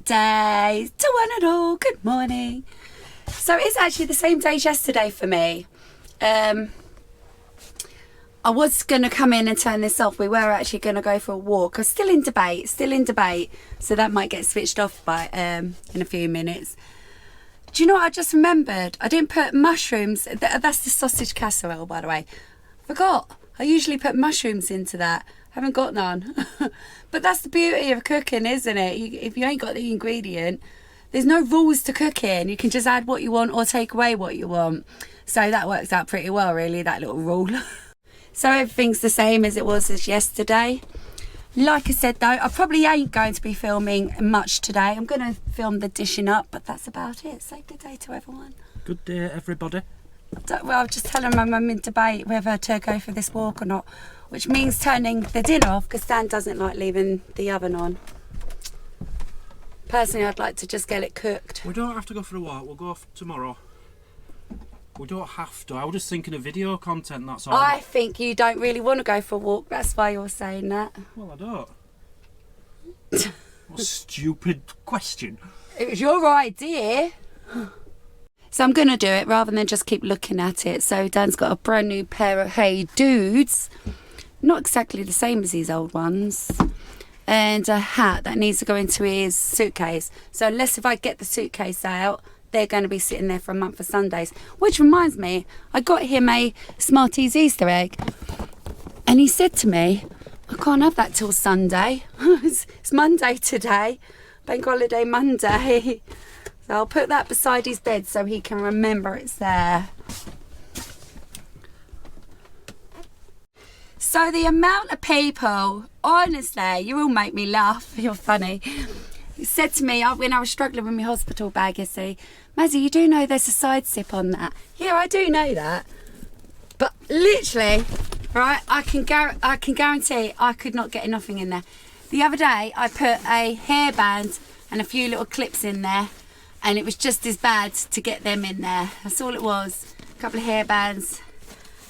day to one and all. Good morning. So it's actually the same day as yesterday for me. I was going to come in and turn this off. We were actually going to go for a walk. I'm still in debate. So that might get switched off by in a few minutes. Do you know what I just remembered? I didn't put mushrooms. That's the sausage casserole, by the way. Forgot. I usually put mushrooms into that. Haven't got none. But that's the beauty of cooking, isn't it? If you ain't got the ingredient, there's no rules to cooking. You can just add what you want or take away what you want. So that works out pretty well, really, that little rule. So everything's the same as it was as yesterday. Like I said, though, I probably ain't going to be filming much today. I'm going to film the dishing up, but that's about it. So good day to everyone. Good day, everybody. Well, I was just telling my mum in debate whether to go for this walk or not, which means turning the dinner off because Dan doesn't like leaving the oven on. Personally, I'd like to just get it cooked. We don't have to go for a walk. We'll go off tomorrow. We don't have to. I was just thinking of video content, that's all. I think you don't really want to go for a walk. That's why you're saying that. Well, I don't. What a stupid question. It was your idea. So I'm going to do it rather than just keep looking at it. So Dan's got a brand new pair of Hey Dudes. Not exactly the same as these old ones. And a hat that needs to go into his suitcase. So unless if I get the suitcase out, they're going to be sitting there for a month for Sundays. Which reminds me, I got him a Smarties Easter egg. And he said to me, I can't have that till Sunday. It's Monday today. Bank holiday Monday. So I'll put that beside his bed so he can remember it's there. So the amount of people, honestly, you all make me laugh. You're funny. He said to me when I was struggling with my hospital bag, you see, Mazzy, you do know there's a side zip on that. Yeah, I do know that. But literally, right, I can guarantee I could not get nothing in there. The other day, I put a hairband and a few little clips in there, and it was just as bad to get them in there. That's all it was. A couple of hairbands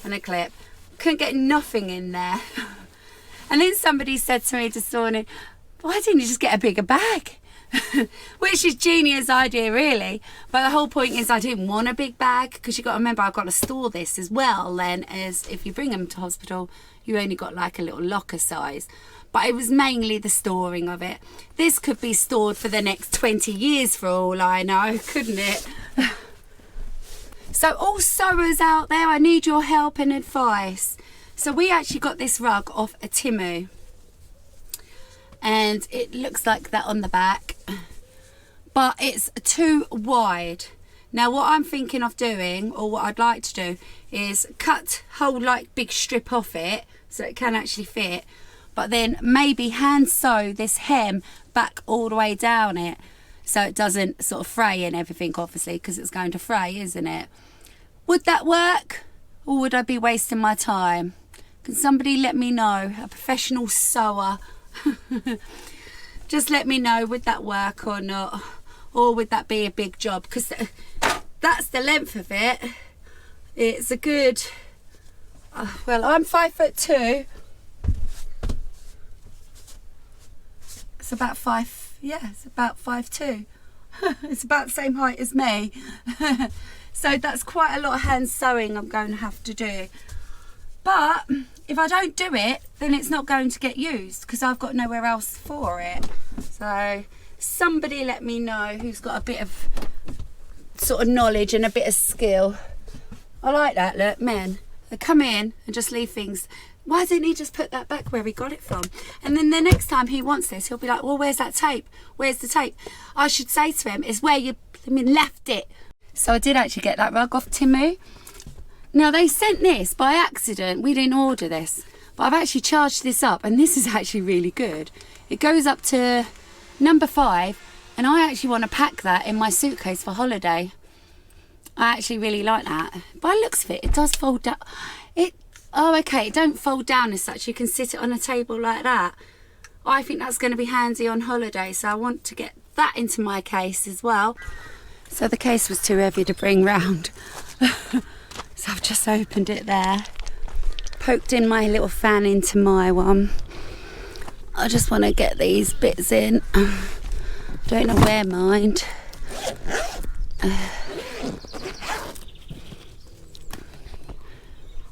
and a clip. Couldn't get nothing in there. And then somebody said to me this morning, why didn't you just get a bigger bag? Which is genius idea, really. But the whole point is I didn't want a big bag because you've got to remember I've got to store this as well. Then as if you bring them to hospital, you only got like a little locker size. But it was mainly the storing of it. This could be stored for the next 20 years for all I know, couldn't it? So all sewers out there, I need your help and advice. So we actually got this rug off a Timu. And it looks like that on the back. But it's too wide. Now what I'm thinking of doing, or what I'd like to do, is cut whole like big strip off it so it can actually fit. But then maybe hand sew this hem back all the way down it so it doesn't sort of fray and everything, obviously, because it's going to fray, isn't it? Would that work, or would I be wasting my time? Can somebody let me know, a professional sewer? Just let me know, would that work or not, or would that be a big job? Because that's the length of it. It's a good, well, I'm 5'2". It's about 5'2". It's about the same height as me. So that's quite a lot of hand sewing I'm going to have to do. But if I don't do it, then it's not going to get used because I've got nowhere else for it. So somebody let me know who's got a bit of sort of knowledge and a bit of skill. I like that, look, men. They come in and just leave things. Why didn't he just put that back where he got it from? And then the next time he wants this, he'll be like, well, where's that tape? Where's the tape? I should say to him, it's where you left it. So I did actually get that rug off Timu. Now they sent this by accident. We didn't order this, but I've actually charged this up, and this is actually really good. It goes up to number 5, and I actually want to pack that in my suitcase for holiday. I actually really like that. By the looks of it, it does fold down. Oh, okay, it don't fold down as such. You can sit it on a table like that. I think that's going to be handy on holiday, so I want to get that into my case as well. So the case was too heavy to bring round. So I've just opened it there. Poked in my little fan into my one. I just want to get these bits in. Don't know where, mind.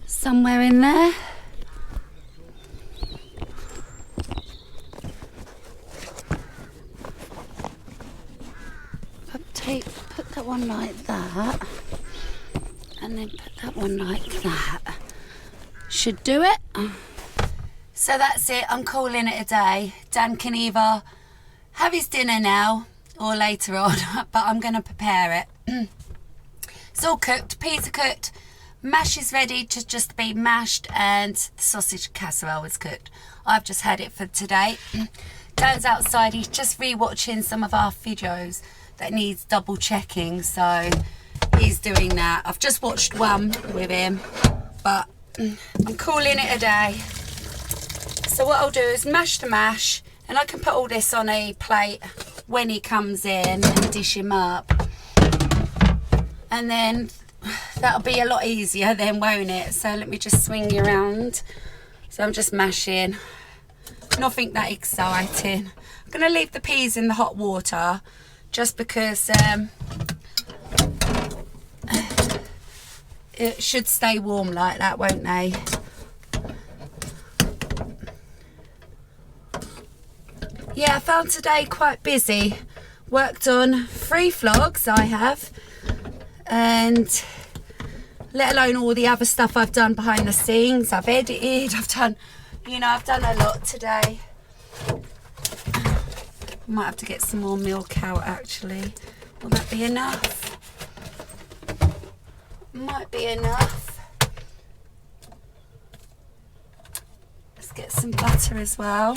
Somewhere in there. Put that one like that, and then put that one like that. Should do it. So that's it, I'm calling it a day. Dan can either have his dinner now or later on, but I'm going to prepare it. It's all cooked, peas are cooked, mash is ready to just be mashed, and the sausage casserole is cooked. I've just had it for today. Dan's outside, he's just re-watching some of our videos that needs double checking, so he's doing that. I've just watched one with him, but I'm calling it a day. So what I'll do is mash the mash, and I can put all this on a plate when he comes in and dish him up, and then that'll be a lot easier then, won't it? So let me just swing you around. So I'm just mashing, nothing that exciting. I'm going to leave the peas in the hot water just because it should stay warm like that, won't they? Yeah, I found today quite busy. Worked on 3 vlogs I have, and let alone all the other stuff I've done behind the scenes. I've edited, I've done a lot today. Might have to get some more milk out actually. Will that be enough? Might be enough. Let's get some butter as well.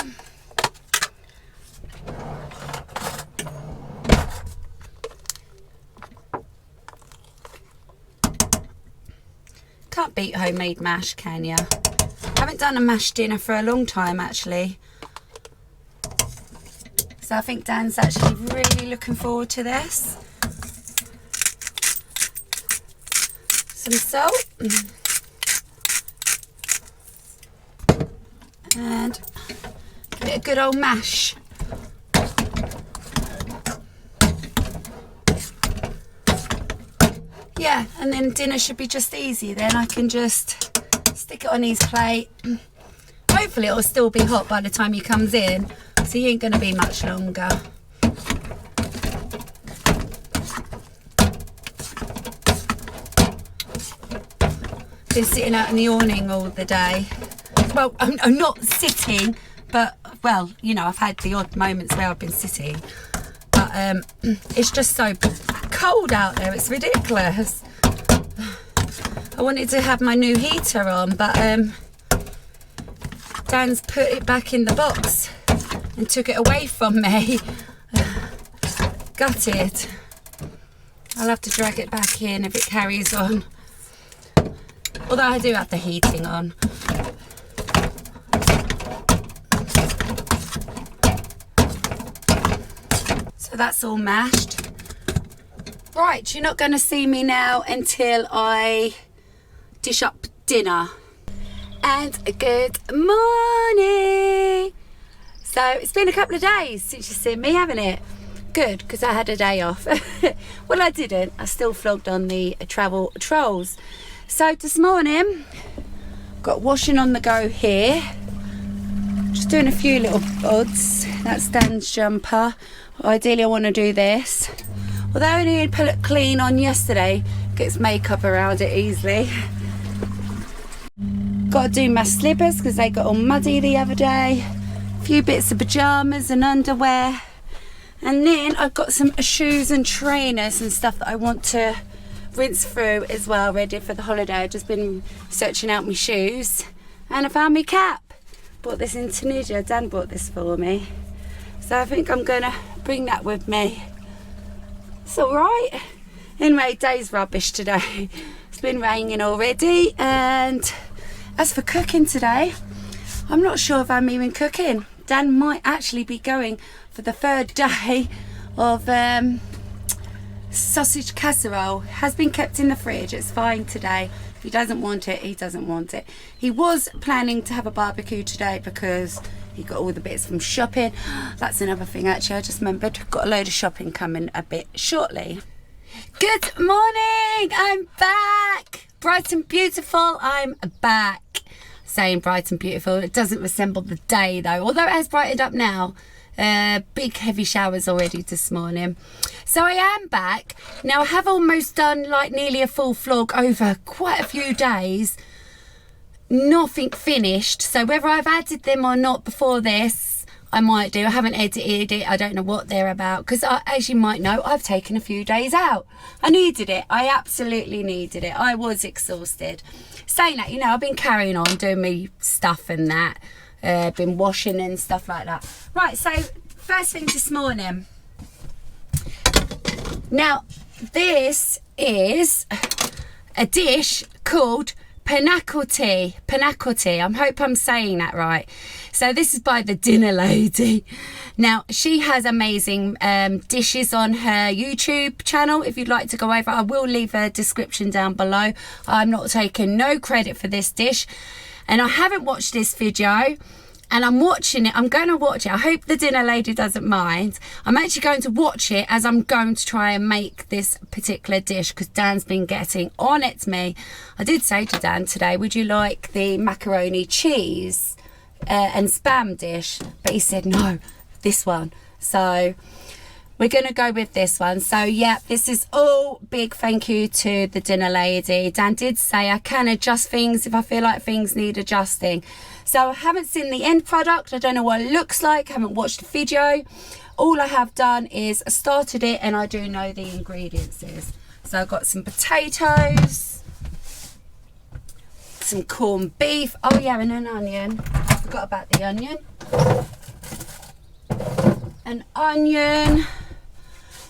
Can't beat homemade mash, can ya? Haven't done a mash dinner for a long time actually. So I think Dan's actually really looking forward to this. Some salt. And give it a good old mash. Yeah, and then dinner should be just easy. Then I can just stick it on his plate. Hopefully it'll still be hot by the time he comes in, so he ain't going to be much longer. Been sitting out in the awning all the day. Well, I'm not sitting, but, well, you know, I've had the odd moments where I've been sitting. But it's just so cold out there, it's ridiculous. I wanted to have my new heater on, but Dan's put it back in the box and took it away from me. Gutted. I'll have to drag it back in if it carries on. Although I do have the heating on. So that's all mashed. Right, you're not going to see me now until I dish up dinner. And good morning. So it's been a couple of days since you've seen me, haven't it? Good, because I had a day off. Well, I didn't. I still vlogged on the travel trolls. So this morning, got washing on the go here. Just doing a few little odds. That's Dan's jumper. Ideally, I want to do this. Although I only put it clean on yesterday, gets makeup around it easily. Got to do my slippers because they got all muddy the other day. A few bits of pyjamas and underwear. And then I've got some shoes and trainers and stuff that I want to rinse through as well, ready for the holiday. I've just been searching out my shoes. And I found my cap. Bought this in Tunisia. Dan bought this for me. So I think I'm going to bring that with me. It's alright. Anyway, day's rubbish today. It's been raining already. And as for cooking today, I'm not sure if I'm even cooking. Dan might actually be going for the 3rd day of sausage casserole. Has been kept in the fridge. It's fine today. If he doesn't want it, he doesn't want it. He was planning to have a barbecue today because You got all the bits from shopping. That's another thing actually, I just remembered. Got a load of shopping coming a bit shortly. Good morning, I'm back. Bright and beautiful, I'm back. Saying bright and beautiful, it doesn't resemble the day though, although it has brightened up now. Big heavy showers already this morning. So I am back. Now I have almost done like nearly a full vlog over quite a few days. Nothing finished, so whether I've added them or not before this, I might do. I haven't edited it, I don't know what they're about, because as you might know, I've taken a few days out. I needed it, I absolutely needed it. I was exhausted. Saying that, you know, I've been carrying on doing me stuff and that, been washing and stuff like that. Right, so first thing this morning. Now, this is a dish called Pestered. I hope I'm saying that right. So this is by the dinner lady. Now she has amazing dishes on her YouTube channel. If you'd like to go over, I will leave a description down below. I'm not taking no credit for this dish, and I haven't watched this video, and I'm watching it. I'm going to watch it. I hope the dinner lady doesn't mind. I'm actually going to watch it as I'm going to try and make this particular dish, because Dan's been getting on it to me. I did say to Dan today, would you like the macaroni cheese and spam dish? But he said no, this one. So we're going to go with this one. So yeah, this is all big thank you to the dinner lady. Dan did say I can adjust things if I feel like things need adjusting. So I haven't seen the end product. I don't know what it looks like. I haven't watched the video. All I have done is started it, and I do know the ingredients is. So I've got some potatoes, some corned beef. Oh yeah, and an onion. I forgot about the onion. An onion.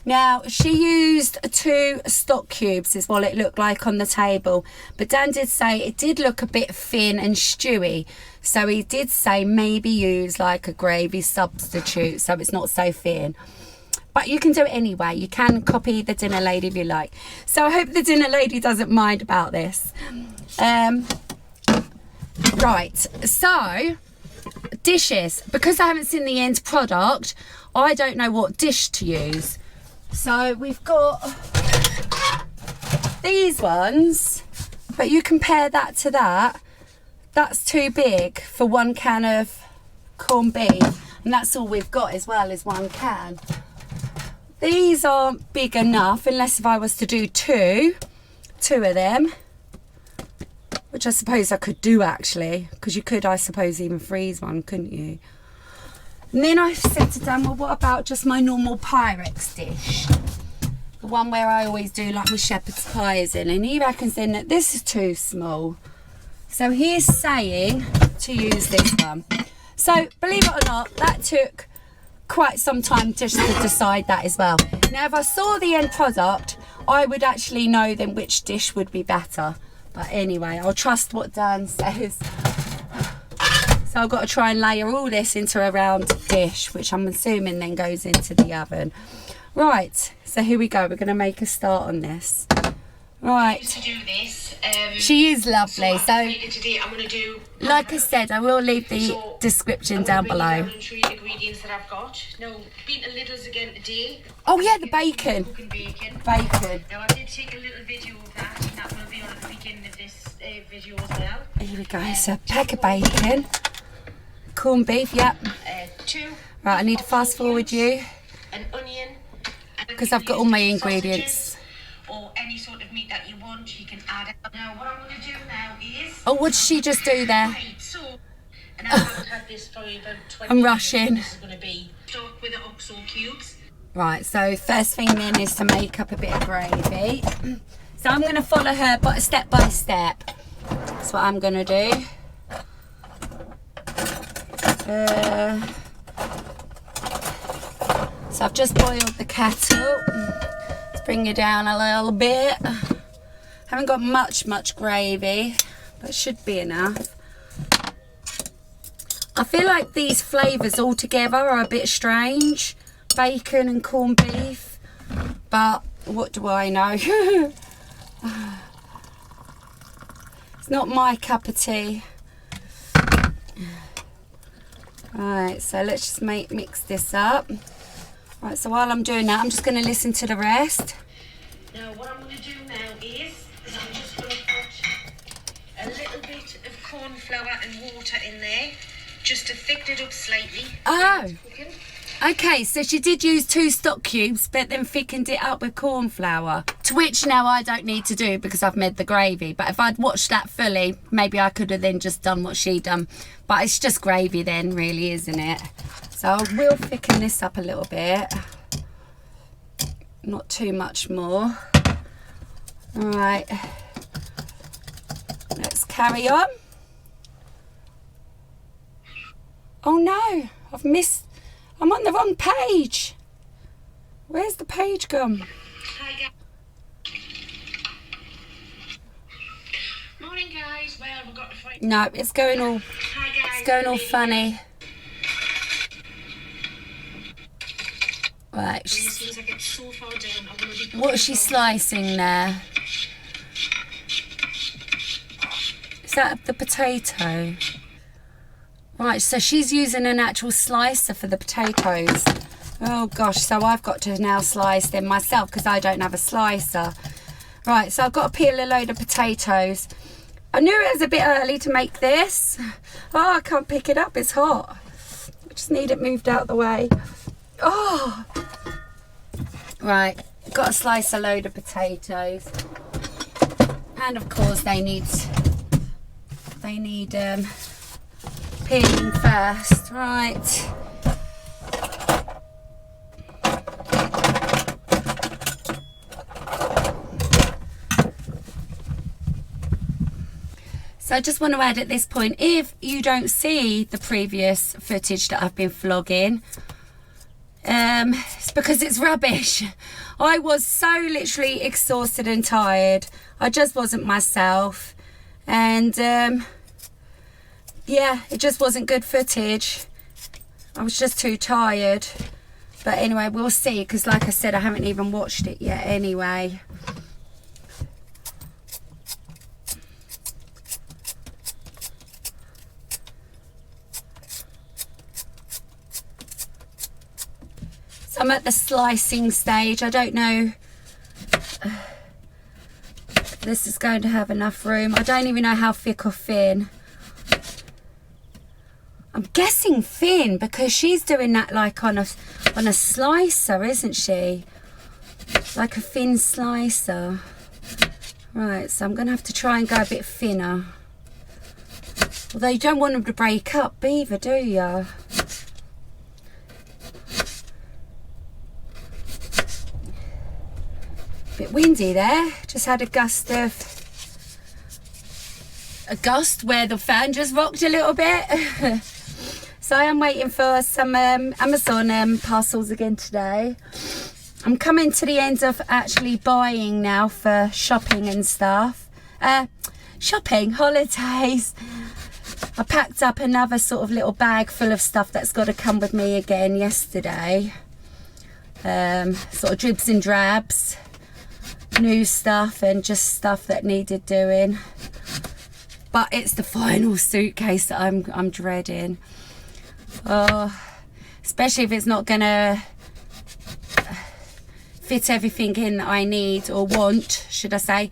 Now, she used 2 stock cubes is what it looked like on the table. But Dan did say it did look a bit thin and stewy. So he did say maybe use like a gravy substitute so it's not so thin. But you can do it anyway. You can copy the dinner lady if you like. So I hope the dinner lady doesn't mind about this. Right, so dishes. Because I haven't seen the end product, I don't know what dish to use. So we've got these ones, but you compare that to that, that's too big for 1 can of corned beef, and that's all we've got as well is 1 can. These aren't big enough unless if I was to do two of them, which I suppose I could do actually, because you could, I suppose, even freeze one, couldn't you? And then I said to Dan, well, what about just my normal Pyrex dish? The one where I always do like my shepherd's pies in. And he reckons then that this is too small. So he's saying to use this one. So believe it or not, that took quite some time just to decide that as well. Now, if I saw the end product, I would actually know then which dish would be better. But anyway, I'll trust what Dan says. So I've got to try and layer all this into a round dish, which I'm assuming then goes into the oven. Right, so here we go. We're going to make a start on this. Right. To do this, she is lovely. So, today I'm going to do, like I said, I will leave the description down below. and show you the ingredients that I've got. Now, beaten littles again today. Oh yeah, the bacon. Cooking bacon. Bacon. Now, I did take a little video of that, and that will be on at the beginning of this video as well. Here we go. So, a pack of bacon. Corned beef, yep. 2. Right, I need to fast forward you. An onion. Because I've got all my ingredients. Or any sort of meat that you want, you can add it. Now, what I'm going to do now is... Oh, what did she just do there? Right, so... And I haven't had this for about 20 I'm minutes. rushing. This is going to be stuck with the oxo cubes. Right, so first thing then is to make up a bit of gravy. So I'm going to follow her but step by step. That's what I'm going to do. So I've just boiled the kettle. Let's bring it down a little bit. Haven't got much gravy, but it should be enough. I feel like these flavours all together are a bit strange. Bacon and corned beef, but what do I know? It's not my cup of tea. Right, so let's just mix this up. Right, so while I'm doing that, I'm just going to listen to the rest. Now what I'm going to do now is I'm just going to put a little bit of corn flour and water in there just to thicken it up slightly. Oh, okay, so she did use 2 stock cubes but then thickened it up with corn flour, to which now I don't need to do because I've made the gravy. But if I'd watched that fully, maybe I could have then just done what she done. But it's just gravy then, really, isn't it? So I will thicken this up a little bit, not too much more. All right, let's carry on. Oh no, I'm on the wrong page. Where's the page gone? Hi guys. Morning guys. Well, we've got to find. No, it's going all funny. Right, As soon as I get so far down, I'm gonna be what's she slicing there? Is that the potato? Right, so she's using an actual slicer for the potatoes. Oh gosh, so I've got to now slice them myself because I don't have a slicer. Right, so I've got to peel a load of potatoes. I knew it was a bit early to make this. Oh, I can't pick it up, it's hot. I just need it moved out the way. Oh! Right, got to slice a load of potatoes. And of course they need peeling first, right. So I just want to add at this point, if you don't see the previous footage that I've been vlogging, it's because it's rubbish. I was so literally exhausted and tired. I just wasn't myself. And yeah, it just wasn't good footage. I was just too tired. But anyway, we'll see, because like I said, I haven't even watched it yet anyway. So I'm at the slicing stage. I don't know if this is going to have enough room. I don't even know how thick or thin. I'm guessing thin because she's doing that like on a slicer, isn't she? Like a thin slicer. Right, so I'm going to have to try and go a bit thinner. Although you don't want them to break up either, do you? Bit windy there. Just had a gust where the fan just rocked a little bit. So I am waiting for some Amazon parcels again today. I'm coming to the end of actually buying now for shopping and stuff. Shopping, holidays. I packed up another sort of little bag full of stuff that's got to come with me again yesterday. Sort of dribs and drabs. New stuff and just stuff that needed doing. But it's the final suitcase that I'm dreading. Oh, especially if it's not gonna fit everything in that I need or want, should I say.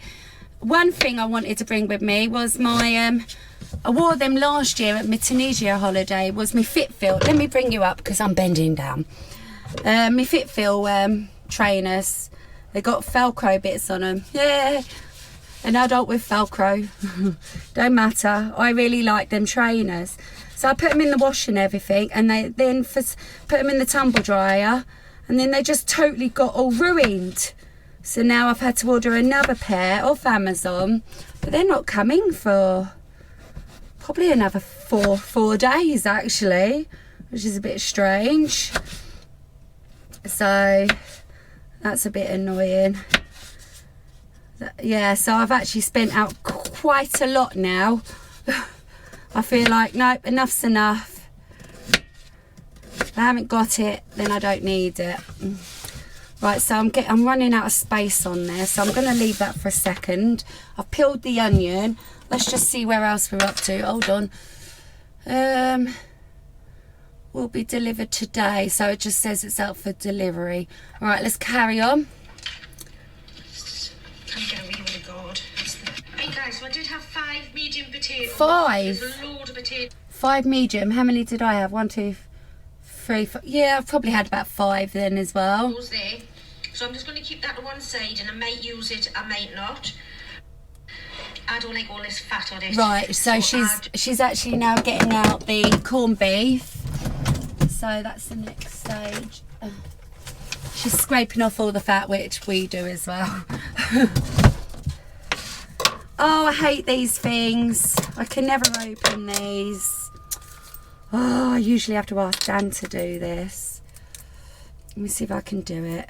One thing I wanted to bring with me was my I wore them last year at my Tunisia holiday, was my FitFeel. Let me bring you up because I'm bending down. My FitFeel trainers. They got Velcro bits on them. Yeah, an adult with Velcro. Don't matter. I really like them trainers. So I put them in the wash and everything, and they then put them in the tumble dryer, and then they just totally got all ruined. So now I've had to order another pair off Amazon, but they're not coming for probably another four days actually, which is a bit strange. So that's a bit annoying. Yeah, so I've actually spent out quite a lot now. I feel like, nope, enough's enough. If I haven't got it, then I don't need it. Right, so I'm running out of space on there, so I'm going to leave that for a second. I've peeled the onion. Let's just see where else we're up to. Hold on. will be delivered today. So it just says it's out for delivery. All right, let's carry on. Can't get away with a god. Hey guys, so I did have 5 medium potatoes. 5? There's a load of potatoes. 5 medium. How many did I have? 1, 2, 3, 4. Yeah, I've probably had about 5 then as well. There. So I'm just going to keep that to one side, and I might use it, I might not. I don't like all this fat on it. Right, so she's actually now getting out the corned beef. So that's the next stage. She's scraping off all the fat, which we do as well. Oh, I hate these things. I can never open these. Oh, I usually have to ask Dan to do this. Let me see if I can do it.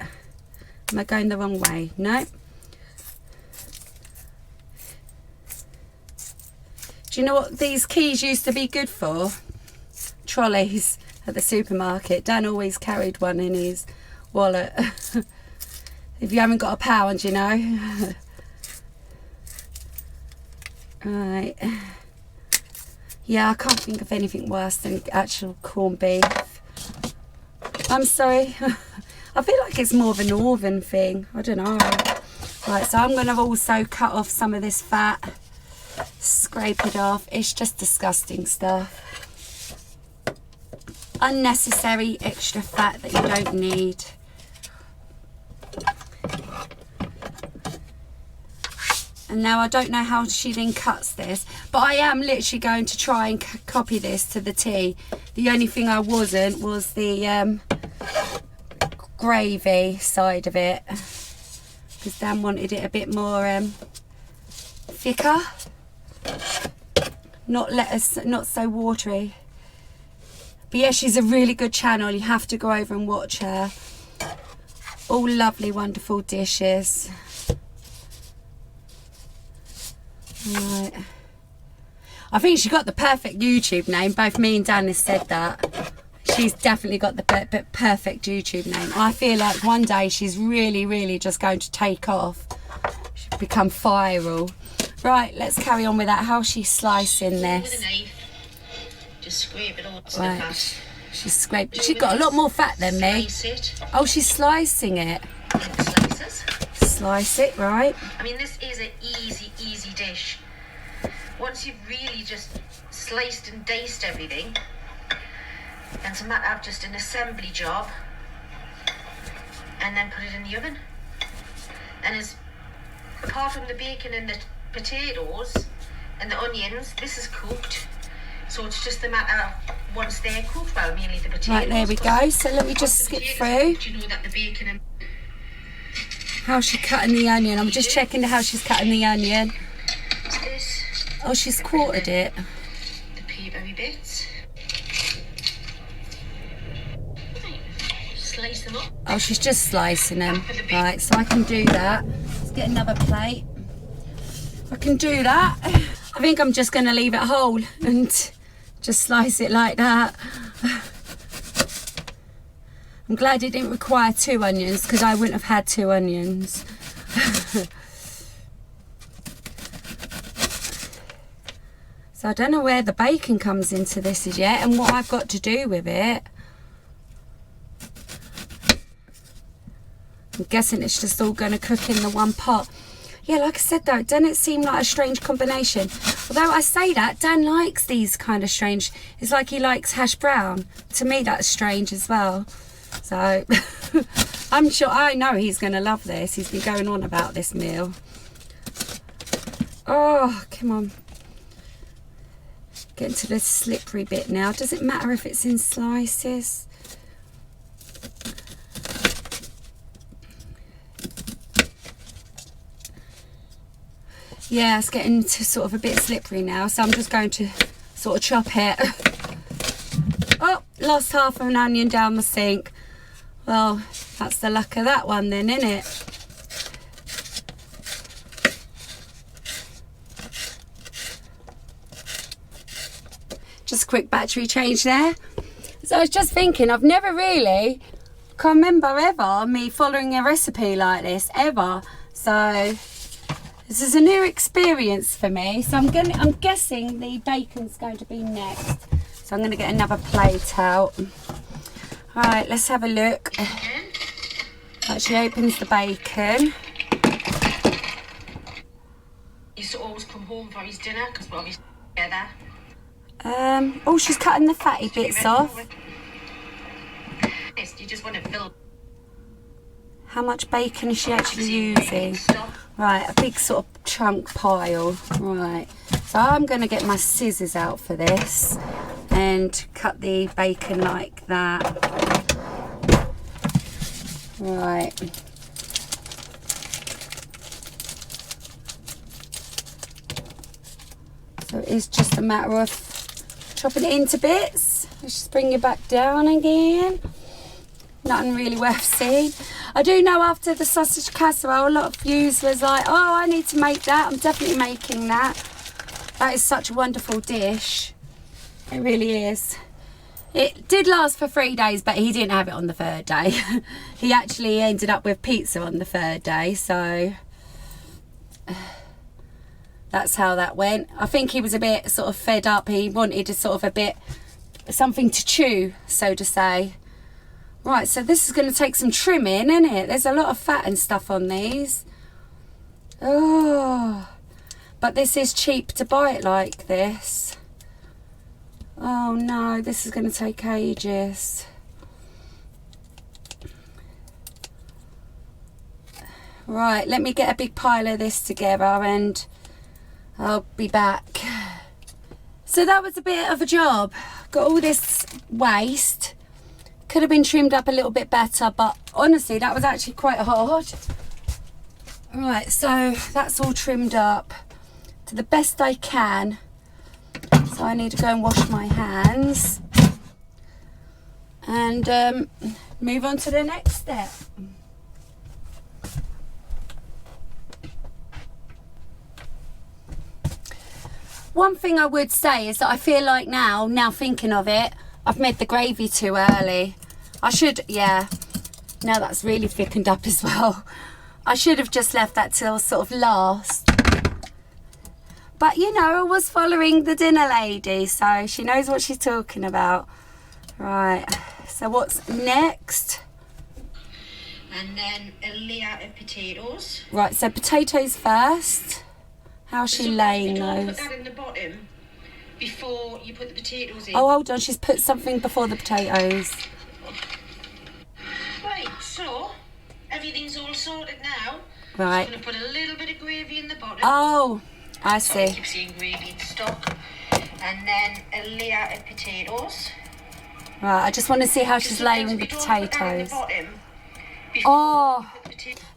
Am I going the wrong way? No. Do you know what these keys used to be good for? Trolleys at the supermarket. Dan always carried one in his wallet. If you haven't got a pound, you know. Right. Yeah, I can't think of anything worse than actual corned beef. I'm sorry. I feel like it's more of a northern thing. I don't know. Right, so I'm going to also cut off some of this fat. Scrape it off. It's just disgusting stuff. Unnecessary extra fat that you don't need. And now I don't know how she then cuts this, but I am literally going to try and copy this to the T. The only thing I wasn't was the gravy side of it, because Dan wanted it a bit more thicker, not so watery. But yeah, she's a really good channel. You have to go over and watch her. All lovely, wonderful dishes. Right. I think she got the perfect YouTube name. Both me and Dan have said that. She's definitely got the perfect YouTube name. I feel like one day she's really just going to take off. She'll become viral. Right, let's carry on with that. How's she slicing this? With a knife, just scrape it all. Right, she's scraped. She's got a lot more fat than me. Oh, she's slicing it. Slices. Slice it, right. I mean, this is an easy dish. Once you've really just sliced and diced everything, then it's a matter of just an assembly job, and then put it in the oven. And as apart from the bacon and the potatoes and the onions, this is cooked. So it's just a matter of once they're cooked, well, mainly the potatoes. Right, there we go. So let me just skip through. You know that the bacon and how's she cutting the onion? I'm just checking how she's cutting the onion. this, Oh, she's quartered it. the papery bits. Slice them up. Oh, she's just slicing them. Right, so I can do that. Let's get another plate. I can do that. I think I'm just going to leave it whole and just slice it like that. I'm glad it didn't require 2 onions, because I wouldn't have had 2 onions. So I don't know where the bacon comes into this as yet and what I've got to do with it. I'm guessing it's just all going to cook in the one pot. Yeah, like I said though, doesn't it seem like a strange combination? Although I say that, Dan likes these kind of strange. It's like he likes hash brown. To me, that's strange as well. So, I'm sure, I know he's going to love this. He's been going on about this meal. Oh, come on. Getting to the slippery bit now. Does it matter if it's in slices? Yeah, it's getting to sort of a bit slippery now, so I'm just going to sort of chop it. Oh, lost half of an onion down the sink. Well, that's the luck of that one then, isn't it? Just a quick battery change there. So I was just thinking, I've never really, can't remember ever me following a recipe like this, ever. So this is a new experience for me. So I'm guessing the bacon's going to be next. So I'm going to get another plate out. Right, let's have a look. Right, she opens the bacon. He used to always come home for his dinner because we're obviously together. Oh, she's cutting the fatty bits off. You just want to fill. How much bacon is she actually using? Right, a big sort of chunk pile. Right, so I'm going to get my scissors out for this and cut the bacon like that. Right. So it's just a matter of chopping it into bits. Let's just bring it back down again. Nothing really worth seeing. I do know after the sausage casserole, a lot of views was like, oh, I need to make that. I'm definitely making that. That is such a wonderful dish. It really is. It did last for 3 days, but he didn't have it on the 3rd day. He actually ended up with pizza on the 3rd day, so that's how that went. I think he was a bit sort of fed up. He wanted a sort of a bit, something to chew, so to say. Right, so this is going to take some trimming, isn't it? There's a lot of fat and stuff on these. Oh, but this is cheap to buy it like this. Oh no, this is going to take ages. Right, let me get a big pile of this together and I'll be back. So that was a bit of a job. Got all this waste. Could have been trimmed up a little bit better, but honestly, that was actually quite hard. Right, so that's all trimmed up to the best I can. So I need to go and wash my hands and move on to the next step. One thing I would say is that I feel like now thinking of it, I've made the gravy too early. I should, yeah, now that's really thickened up as well. I should have just left that till sort of last. But you know, I was following the dinner lady, so she knows what she's talking about. Right, so what's next? And then a layer of potatoes. Right, so potatoes first. How's she laying those? Put that in the bottom before you put the potatoes in. Oh, hold on, she's put something before the potatoes. Right, so everything's all sorted now. Right. Just going to put a little bit of gravy in the bottom. Oh, I Sorry, see. I keep saying gravy in stock. And then a layer of potatoes. Right, I just want to see how she's laying the potatoes. Oh,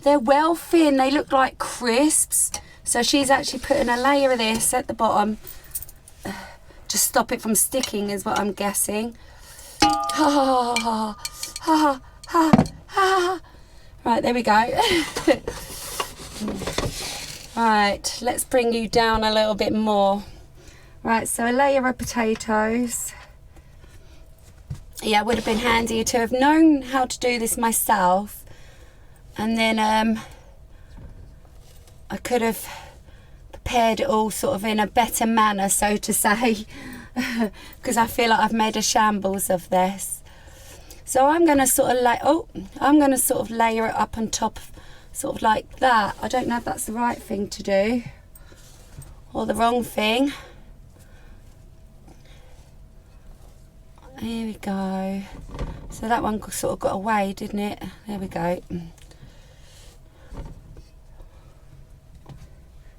they're well thin. They look like crisps. So she's actually putting a layer of this at the bottom. Just stop it from sticking is what I'm guessing. Ha ha ha ha ha. Right, there we go. Right, let's bring you down a little bit more. Right, so a layer of potatoes. Yeah, it would have been handy to have known how to do this myself. And then I could have prepared it all sort of in a better manner, so to say, because I feel like I've made a shambles of this. So I'm going to sort of layer it up on top, sort of like that. I don't know if that's the right thing to do or the wrong thing. Here we go. So that one sort of got away, didn't it? There we go.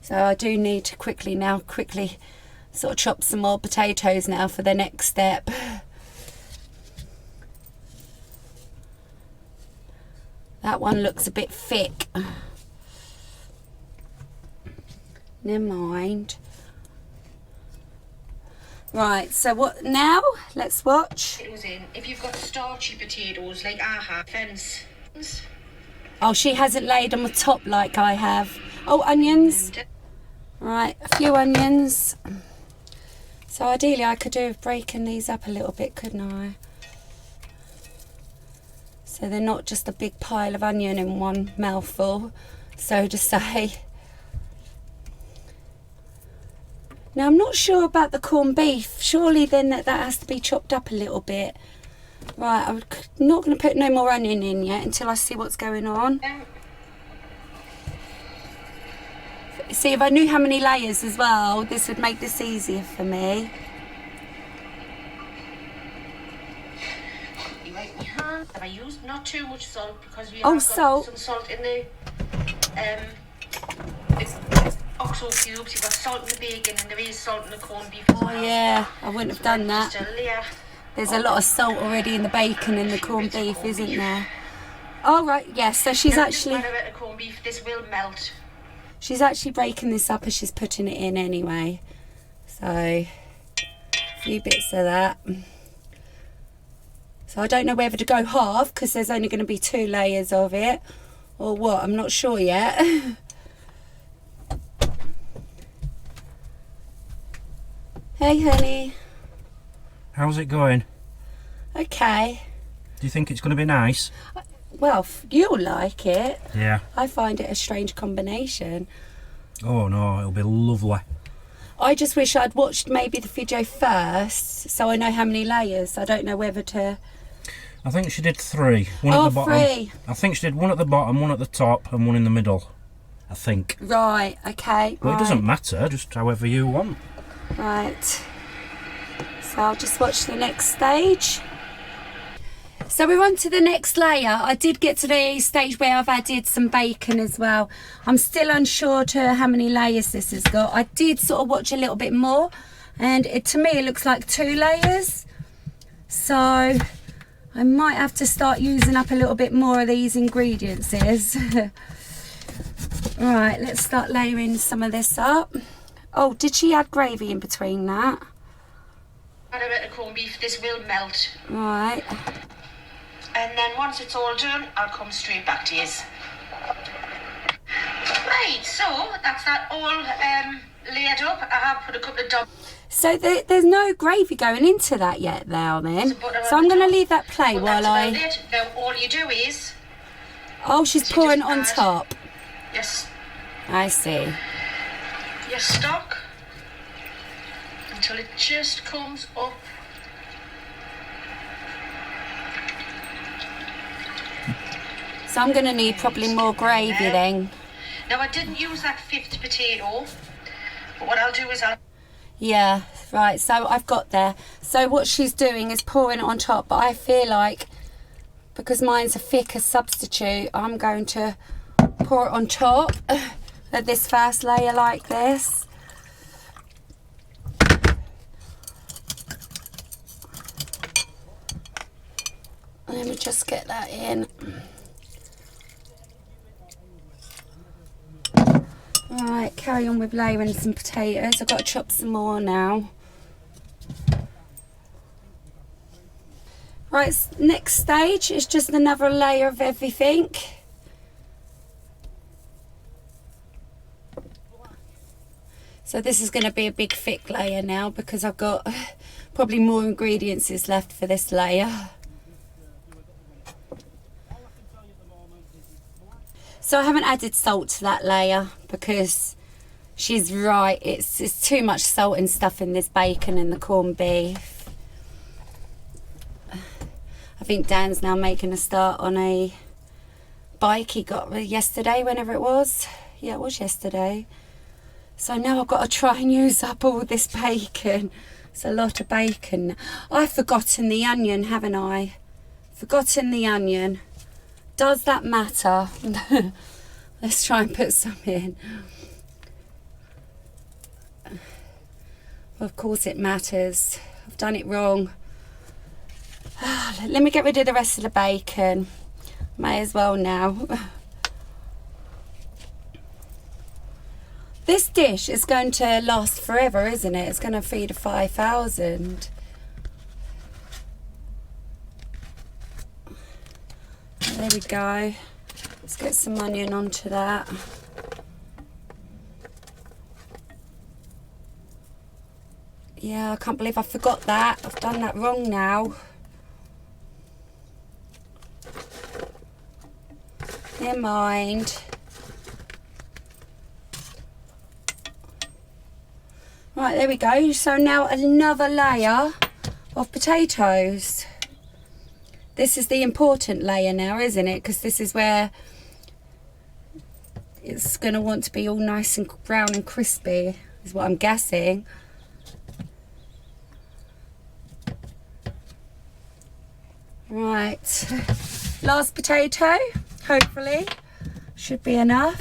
So I do need to quickly sort of chop some more potatoes now for the next step. That one looks a bit thick. Never mind. Right, so what now? Let's watch. It was in. If you've got starchy potatoes like I have, fence. Oh, she hasn't laid on the top like I have. Oh, onions. Right, a few onions. So ideally I could do with breaking these up a little bit, couldn't I? So they're not just a big pile of onion in one mouthful, so to say. Now I'm not sure about the corned beef. Surely then that has to be chopped up a little bit. Right, I'm not going to put no more onion in yet until I see what's going on. See, if I knew how many layers as well, this would make this easier for me. Have I used not too much salt because we Oh, have salt. got some salt in the it's oxo cubes. You've got salt in the bacon and there is salt in the corned beef as Oh well. yeah, I wouldn't have done that. Just a layer. There's a lot of salt already in the bacon and the corned beef, isn't there? Oh right, yes. So she's actually A bit of corned beef. This will melt. she's actually breaking this up as she's putting it in anyway. So a few bits of that. So I don't know whether to go half because there's only going to be 2 layers of it, or what. I'm not sure yet. Hey, honey. How's it going? Okay. Do you think it's going to be nice? Well, you'll like it. Yeah. I find it a strange combination. Oh no, it'll be lovely. I just wish I'd watched maybe the video first, so I know how many layers. I don't know whether to... I think she did 3. One at the bottom. 3. I think she did 1 at the bottom, 1 at the top, and 1 in the middle. I think. Right, okay. Well, right. it doesn't matter, just however you want. Right. So I'll just watch the next stage. So we're on to the next layer. I did get to the stage where I've added some bacon as well. I'm still unsure to how many layers this has got. I did sort of watch a little bit more, and to me it looks like 2 layers. So I might have to start using up a little bit more of these ingredients. Right, let's start layering some of this up. Oh, did she add gravy in between that? Add a bit of corned beef. This will melt. Right. And then once it's all done, I'll come straight back to you. Right, so that's that all layered up. I have put a couple of So there's no gravy going into that yet now then. So I'm going to leave that play while I... Now all you do is... Oh, she's pouring it on top. Yes. I see. Your stock until it just comes up. So I'm going to need probably more gravy then. Now I didn't use that 5th potato, but what I'll do is I'll... Yeah, right, so I've got there. So what she's doing is pouring it on top, but I feel like because mine's a thicker substitute, I'm going to pour it on top of this first layer like this. Let me just get that in. Alright, carry on with layering some potatoes. I've got to chop some more now. Right, next stage is just another layer of everything. So this is going to be a big thick layer now because I've got probably more ingredients is left for this layer. So I haven't added salt to that layer because she's right, it's too much salt and stuff in this bacon and the corned beef. I think Dan's now making a start on a bike he got yesterday, whenever it was. Yeah, it was yesterday. So now I've got to try and use up all this bacon. It's a lot of bacon. I've forgotten the onion, haven't I? Forgotten the onion. Does that matter? Let's try and put some in. Well, of course it matters. I've done it wrong. Let me get rid of the rest of the bacon. May as well now. This dish is going to last forever, isn't it? It's going to feed 5,000. There we go. Let's get some onion onto that. Yeah, I can't believe I forgot that. I've done that wrong now. Never mind. Right, there we go. So now another layer of potatoes. This is the important layer now, isn't it? Because this is where it's going to want to be all nice and brown and crispy, is what I'm guessing. Right, last potato, hopefully, should be enough.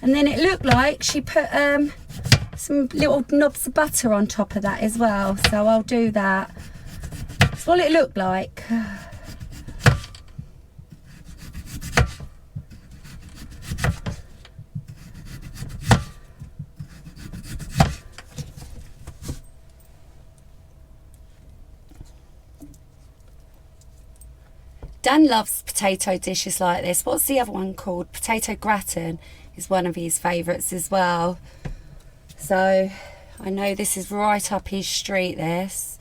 And then it looked like she put some little knobs of butter on top of that as well, so I'll do that. That's what it looked like. Dan loves potato dishes like this. What's the other one called? Potato gratin is one of his favourites as well. So I know this is right up his street, this.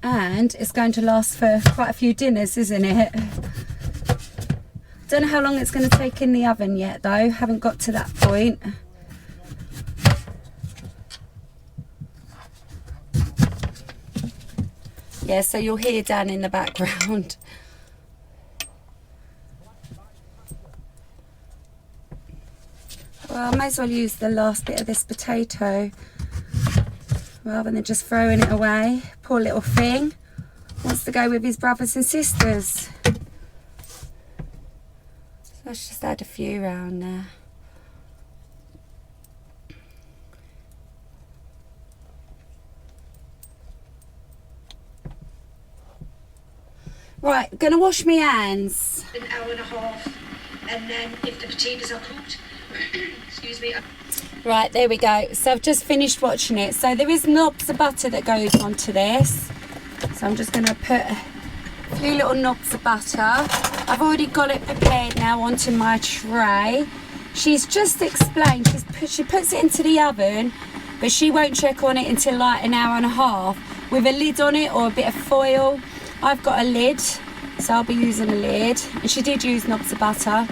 And it's going to last for quite a few dinners, isn't it? Don't know how long it's going to take in the oven yet though. Haven't got to that point. Yeah, so you'll hear Dan in the background. Well, I may as well use the last bit of this potato rather than just throwing it away. Poor little thing. Wants to go with his brothers and sisters. So let's just add a few round there. Right, gonna wash my hands. An hour and a half, and then if the potatoes are cooked, excuse me. Right, there we go. So I've just finished watching it. So there is knobs of butter that goes onto this. So I'm just gonna put a few little knobs of butter. I've already got it prepared now onto my tray. She's just explained, she puts it into the oven, but she won't check on it until like an hour and a half with a lid on it or a bit of foil. I've got a lid, so I'll be using a lid. And she did use knobs of butter.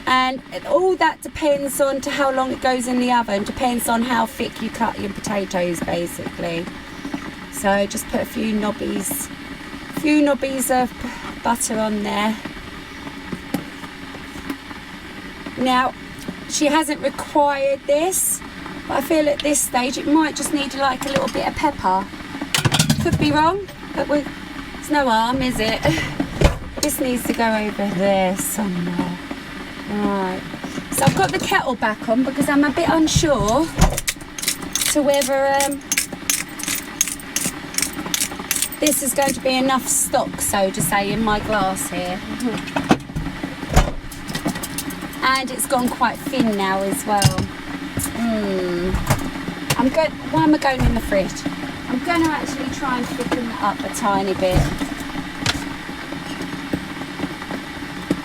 And all that depends on to how long it goes in the oven. Depends on how thick you cut your potatoes, basically. So just put a few knobbies of butter on there. Now, she hasn't required this, but I feel at this stage it might just need like a little bit of pepper. Could be wrong, but it's no harm, is it? This needs to go over there somewhere. Right, so I've got the kettle back on because I'm a bit unsure to whether this is going to be enough stock, so to say, in my glass here. And it's gone quite thin now as well. Why am I going in the fridge? I'm going to actually try and thicken it up a tiny bit.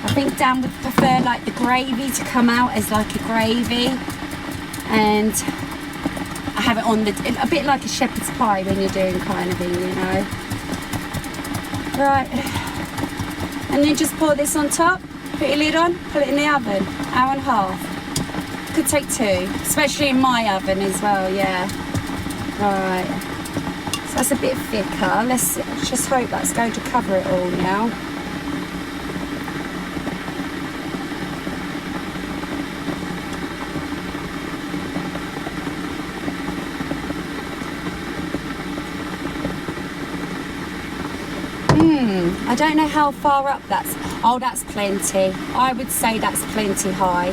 I think Dan would prefer like the gravy to come out as like a gravy, and I have it on a bit like a shepherd's pie when you're doing kind of thing, you know. Right, and then just pour this on top, put your lid on, put it in the oven, hour and a half. Could take 2, especially in my oven as well, yeah. Right, so that's a bit thicker. Let's just hope that's going to cover it all now. I don't know how far up that's. Oh, that's plenty. I would say that's plenty high.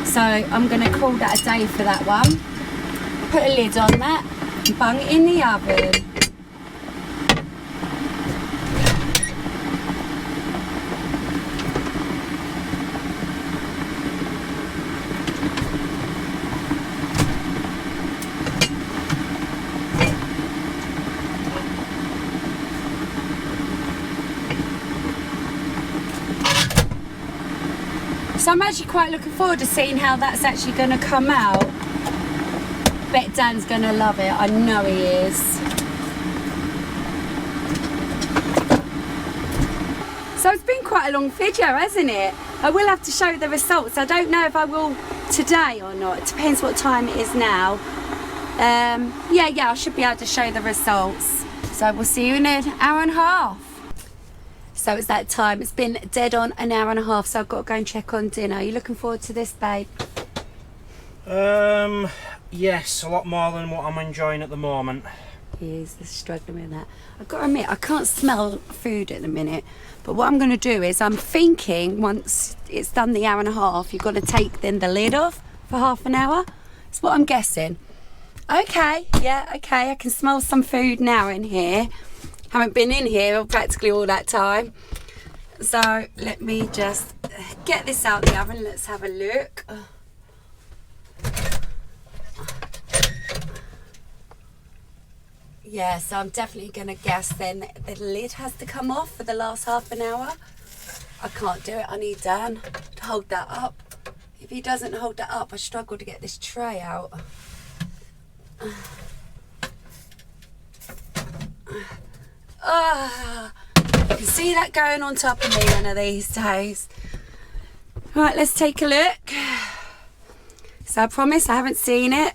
So I'm going to call that a day for that one. Put a lid on that and bung it in the oven. So I'm actually quite looking forward to seeing how that's actually going to come out. Bet Dan's going to love it. I know he is. So it's been quite a long video, hasn't it? I will have to show the results. I don't know if I will today or not. It depends what time it is now. Yeah, I should be able to show the results. So we'll see you in an hour and a half. So it's that time. It's been dead on an hour and a half, so I've got to go and check on dinner. Are you looking forward to this, babe? Yes, a lot more than what I'm enjoying at the moment. He's struggling with that. I've got to admit, I can't smell food at the minute. But what I'm going to do is, I'm thinking once it's done the hour and a half, you've got to take then the lid off for half an hour. That's what I'm guessing. Okay, yeah, okay. I can smell some food now in here. Haven't been in here practically all that time. So let me just get this out the oven. Let's have a look. Yeah, so I'm definitely going to guess then the lid has to come off for the last half an hour. I can't do it. I need Dan to hold that up. If he doesn't hold that up, I struggle to get this tray out. You can see that going on top of me one of these days. Right, let's take a look. So I promise I haven't seen it.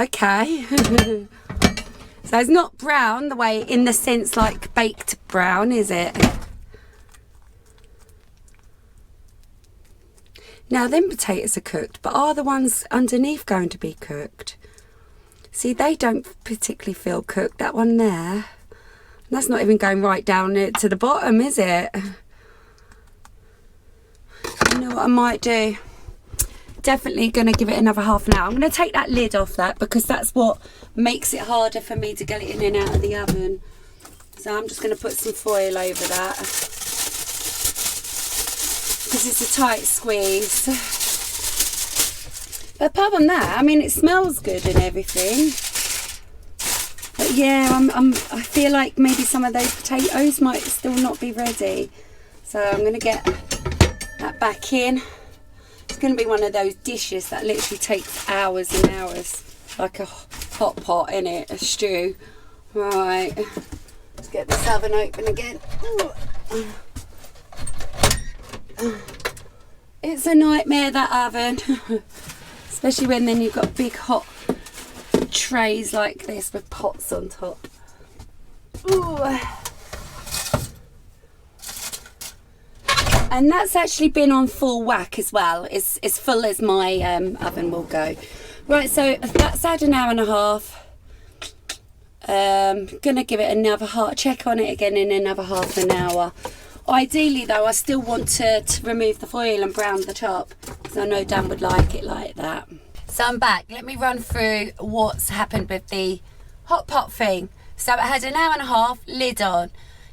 Okay. So it's not brown the way, in the sense like baked brown, is it? Now them potatoes are cooked, but are the ones underneath going to be cooked? See, they don't particularly feel cooked. That one there, that's not even going right down to the bottom, is it? You know what I might do? Definitely going to give it another half an hour. I'm going to take that lid off that, because that's what makes it harder for me to get it in and out of the oven. So I'm just going to put some foil over that, because it's a tight squeeze. But apart from that, I mean, it smells good and everything. But yeah, I feel like maybe some of those potatoes might still not be ready. So I'm going to get that back in. It's going to be one of those dishes that literally takes hours and hours, like a hot pot, innit? A stew. Right, let's get this oven open again. It's a nightmare, that oven. Especially when then you've got big hot trays like this with pots on top. Ooh. And that's actually been on full whack as well. It's as full as my oven will go. Right, so that's had an hour and a half. Gonna give it another check on it again in another half an hour. Ideally though, I still want to remove the foil and brown the top, because I know Dan would like it like that. So I'm back. Let me run through what's happened with the hot pot thing. So it had an hour and a half, lid on.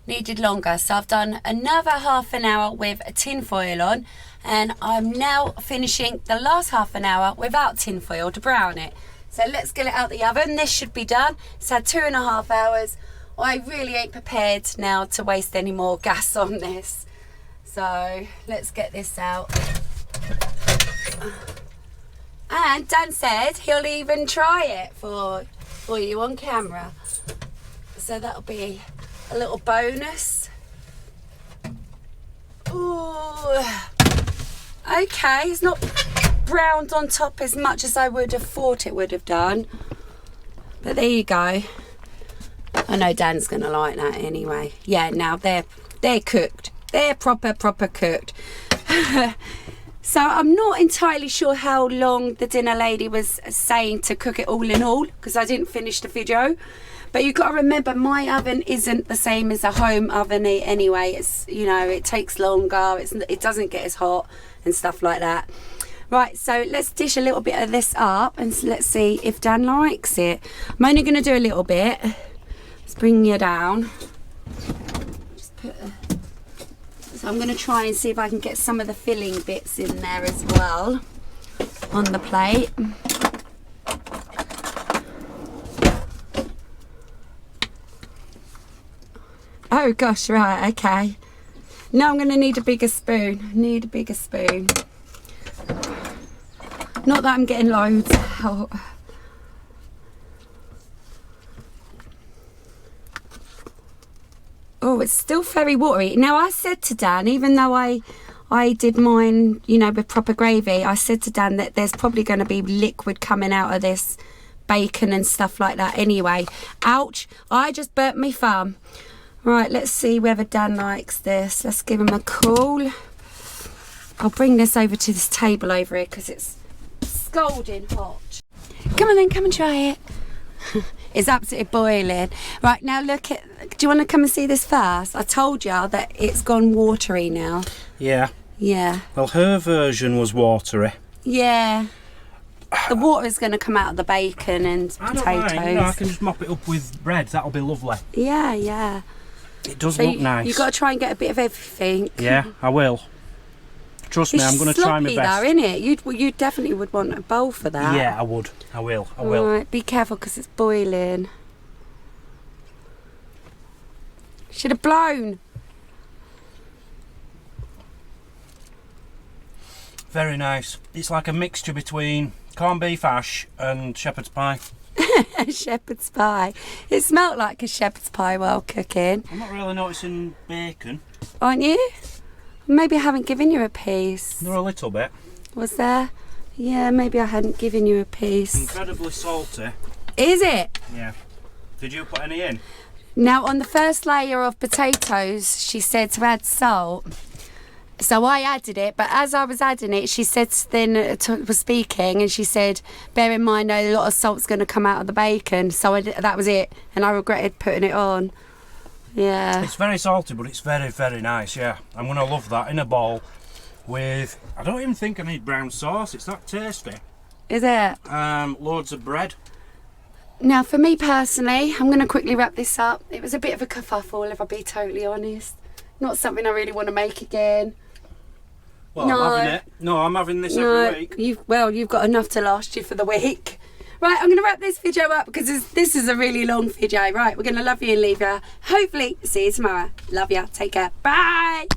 Needed longer, so I've done another half an hour with a tin foil on, and I'm now finishing the last half an hour without tin foil to brown it. So let's get it out the oven. This should be done. It's had 2.5 hours. I really ain't prepared now to waste any more gas on this, so let's get this out. And Dan said he'll even try it for you on camera, so that'll be a little bonus. Ooh. Okay, it's not browned on top as much as I would have thought it would have done, but there you go. I know Dan's gonna like that anyway. Yeah, now they're cooked. They're proper cooked. So I'm not entirely sure how long the dinner lady was saying to cook it all in all, because I didn't finish the video. But you've got to remember, my oven isn't the same as a home oven anyway. It's, you know, it takes longer. It doesn't get as hot and stuff like that. Right, so let's dish a little bit of this up and let's see if Dan likes it. I'm only going to do a little bit. Let's bring you down. Just put so I'm going to try and see if I can get some of the filling bits in there as well on the plate. Oh gosh, right, okay. Now I'm going to need a bigger spoon. Need a bigger spoon. Not that I'm getting loads out. Oh, it's still very watery. Now, I said to Dan, even though I did mine, you know, with proper gravy, I said to Dan that there's probably going to be liquid coming out of this bacon and stuff like that anyway. Ouch, I just burnt my thumb. Right, let's see whether Dan likes this. Let's give him a call. I'll bring this over to this table over here because it's scalding hot. Come on then, come and try it. It's absolutely boiling. Right, now look at... Do you want to come and see this first? I told you that it's gone watery now. Yeah. Yeah. Well, her version was watery. Yeah. The water's going to come out of the bacon and potatoes. I don't mind. You know, I can just mop it up with bread. That'll be lovely. Yeah, yeah. It does look nice. You've got to try and get a bit of everything. Yeah, I will. Trust me, I'm going to try my best. Though, isn't it? You definitely would want a bowl for that. Yeah, I would. I will. I will. Right, be careful because it's boiling. Should have blown. Very nice. It's like a mixture between corned beef hash and shepherd's pie. Shepherd's pie. It smelt like a shepherd's pie while cooking. I'm not really noticing bacon. Aren't you? Maybe I haven't given you a piece. There a little bit. Was there? Yeah, maybe I hadn't given you a piece. Incredibly salty. Is it? Yeah. Did you put any in? Now, on the first layer of potatoes, she said to add salt. So I added it, but as I was adding it, she said, was speaking, and she said, bear in mind, a lot of salt's going to come out of the bacon. So that was it, and I regretted putting it on. Yeah. It's very salty, but it's very, very nice, yeah. I'm going to love that in a bowl with... I don't even think I need brown sauce. It's that tasty. Is it? Loads of bread. Now, for me personally, I'm going to quickly wrap this up. It was a bit of a kerfuffle, if I'll be totally honest. Not something I really want to make again. Well, No. I'm having it. No, I'm having this every week. You've got enough to last you for the week. Right, I'm going to wrap this video up because this is a really long video. Right, we're going to love you and leave you. Hopefully, see you tomorrow. Love ya. Take care. Bye.